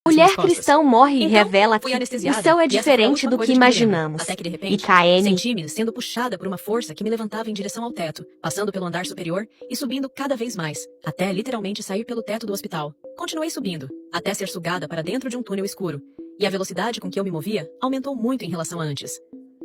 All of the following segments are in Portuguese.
Mulher cristã morre e Então, revela fui que anestesiada, o céu é e essa foi a diferente última do coisa que que me lembro. imaginamos. Até que, de E repente, Caene, senti-me sendo puxada por uma força que me levantava em direção ao teto, passando pelo andar superior e subindo cada vez mais, até literalmente sair pelo teto do hospital. Continuei subindo, até ser sugada para dentro de um túnel escuro, e a velocidade com que eu me movia aumentou muito em relação a antes.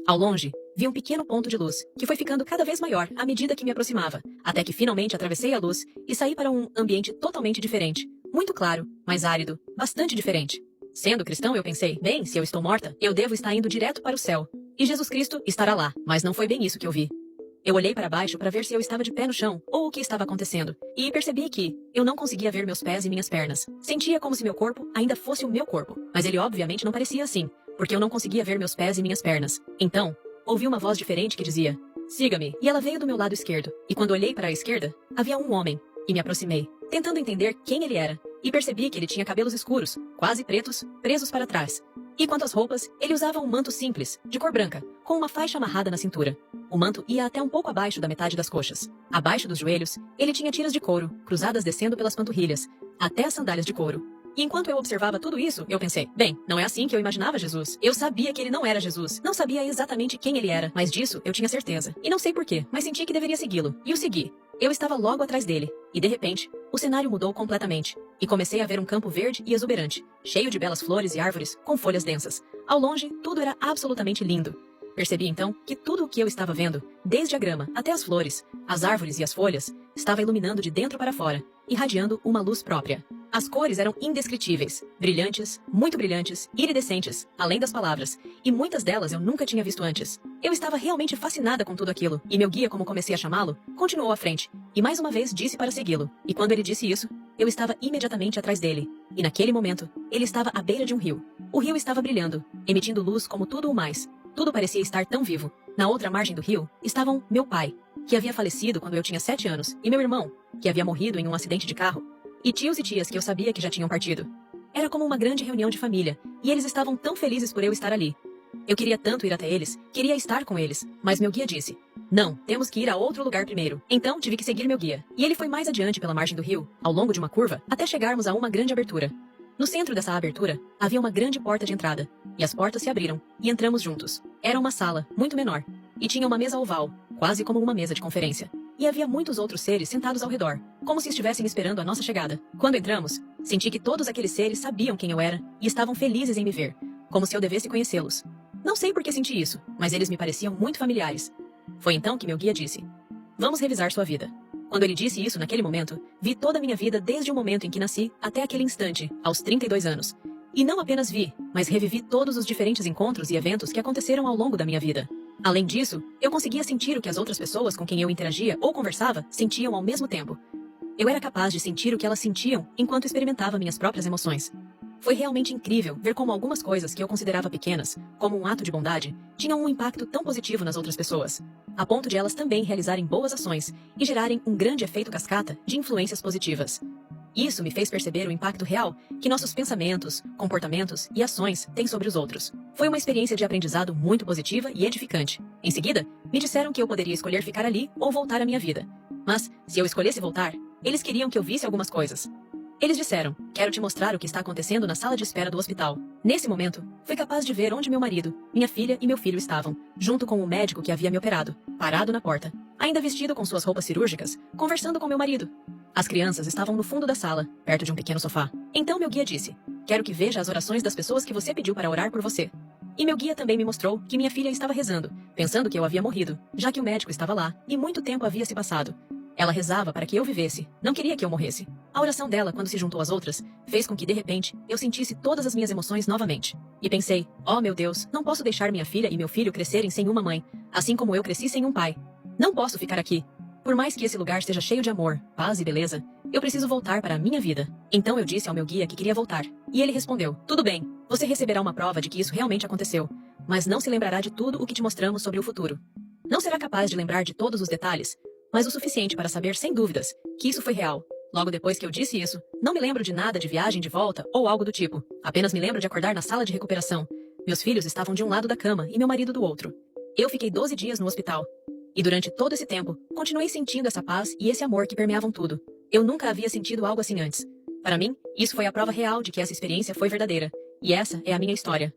Ao longe, vi um pequeno ponto de luz, que foi ficando cada vez maior à medida que me aproximava, até que finalmente atravessei a luz e saí para um ambiente totalmente diferente, muito claro, mais árido, bastante diferente. Sendo cristão, eu pensei, bem, se eu estou morta, eu devo estar indo direto para o céu. E Jesus Cristo estará lá, mas não foi bem isso que eu vi. Eu olhei para baixo para ver se eu estava de pé no chão ou o que estava acontecendo, e percebi que eu não conseguia ver meus pés e minhas pernas. Sentia como se meu corpo ainda fosse o meu corpo, mas ele obviamente não parecia assim, porque eu não conseguia ver meus pés e minhas pernas. Então, ouvi uma voz diferente que dizia, siga-me, e ela veio do meu lado esquerdo, e quando olhei para a esquerda, havia um homem, e me aproximei, tentando entender quem ele era, e percebi que ele tinha cabelos escuros, quase pretos, presos para trás. E quanto às roupas, ele usava um manto simples, de cor branca, com uma faixa amarrada na cintura. O manto ia até um pouco abaixo da metade das coxas. Abaixo dos joelhos, ele tinha tiras de couro, cruzadas descendo pelas panturrilhas, até as sandálias de couro. E enquanto eu observava tudo isso, eu pensei, bem, não é assim que eu imaginava Jesus. Eu sabia que ele não era Jesus. Não sabia exatamente quem ele era, mas disso eu tinha certeza. E não sei porquê, mas senti que deveria segui-lo. E o segui. Eu estava logo atrás dele. E de repente, o cenário mudou completamente. E comecei a ver um campo verde e exuberante, cheio de belas flores e árvores, com folhas densas. Ao longe, tudo era absolutamente lindo. Percebi então que tudo o que eu estava vendo, desde a grama até as flores, as árvores e as folhas, estava iluminando de dentro para fora, irradiando uma luz própria. As cores eram indescritíveis, brilhantes, muito brilhantes, iridescentes, além das palavras, e muitas delas eu nunca tinha visto antes. Eu estava realmente fascinada com tudo aquilo, e meu guia, como comecei a chamá-lo, continuou à frente, e mais uma vez disse para segui-lo. E quando ele disse isso, eu estava imediatamente atrás dele, e naquele momento, ele estava à beira de um rio. O rio estava brilhando, emitindo luz como tudo o mais. Tudo parecia estar tão vivo. Na outra margem do rio estavam meu pai, que havia falecido quando eu tinha 7 anos, e meu irmão, que havia morrido em um acidente de carro, e tios e tias que eu sabia que já tinham partido. Era como uma grande reunião de família, e eles estavam tão felizes por eu estar ali. Eu queria tanto ir até eles, queria estar com eles, mas meu guia disse, não, temos que ir a outro lugar primeiro. Então tive que seguir meu guia, e ele foi mais adiante pela margem do rio, ao longo de uma curva, até chegarmos a uma grande abertura. No centro dessa abertura, havia uma grande porta de entrada, e as portas se abriram, e entramos juntos. Era uma sala, muito menor, e tinha uma mesa oval, quase como uma mesa de conferência. E havia muitos outros seres sentados ao redor, como se estivessem esperando a nossa chegada. Quando entramos, senti que todos aqueles seres sabiam quem eu era, e estavam felizes em me ver, como se eu devesse conhecê-los. Não sei por que senti isso, mas eles me pareciam muito familiares. Foi então que meu guia disse, vamos revisar sua vida. Quando ele disse isso naquele momento, vi toda a minha vida desde o momento em que nasci até aquele instante, aos 32 anos. E não apenas vi, mas revivi todos os diferentes encontros e eventos que aconteceram ao longo da minha vida. Além disso, eu conseguia sentir o que as outras pessoas com quem eu interagia ou conversava sentiam ao mesmo tempo. Eu era capaz de sentir o que elas sentiam enquanto experimentava minhas próprias emoções. Foi realmente incrível ver como algumas coisas que eu considerava pequenas, como um ato de bondade, tinham um impacto tão positivo nas outras pessoas, a ponto de elas também realizarem boas ações e gerarem um grande efeito cascata de influências positivas. Isso me fez perceber o impacto real que nossos pensamentos, comportamentos e ações têm sobre os outros. Foi uma experiência de aprendizado muito positiva e edificante. Em seguida, me disseram que eu poderia escolher ficar ali ou voltar à minha vida. Mas, se eu escolhesse voltar, eles queriam que eu visse algumas coisas. Eles disseram, quero te mostrar o que está acontecendo na sala de espera do hospital. Nesse momento, fui capaz de ver onde meu marido, minha filha e meu filho estavam, junto com o médico que havia me operado, parado na porta, ainda vestido com suas roupas cirúrgicas, conversando com meu marido. As crianças estavam no fundo da sala, perto de um pequeno sofá. Então meu guia disse, quero que veja as orações das pessoas que você pediu para orar por você. E meu guia também me mostrou que minha filha estava rezando, pensando que eu havia morrido, já que o médico estava lá, e muito tempo havia se passado. Ela rezava para que eu vivesse, não queria que eu morresse. A oração dela, quando se juntou às outras, fez com que, de repente, eu sentisse todas as minhas emoções novamente. E pensei, oh meu Deus, não posso deixar minha filha e meu filho crescerem sem uma mãe, assim como eu cresci sem um pai. Não posso ficar aqui. Por mais que esse lugar esteja cheio de amor, paz e beleza, eu preciso voltar para a minha vida. Então eu disse ao meu guia que queria voltar. E ele respondeu, tudo bem, você receberá uma prova de que isso realmente aconteceu, mas não se lembrará de tudo o que te mostramos sobre o futuro. Não será capaz de lembrar de todos os detalhes, mas o suficiente para saber sem dúvidas que isso foi real. Logo depois que eu disse isso, não me lembro de nada de viagem de volta ou algo do tipo. Apenas me lembro de acordar na sala de recuperação. Meus filhos estavam de um lado da cama e meu marido do outro. Eu fiquei 12 dias no hospital. E durante todo esse tempo, continuei sentindo essa paz e esse amor que permeavam tudo. Eu nunca havia sentido algo assim antes. Para mim, isso foi a prova real de que essa experiência foi verdadeira. E essa é a minha história.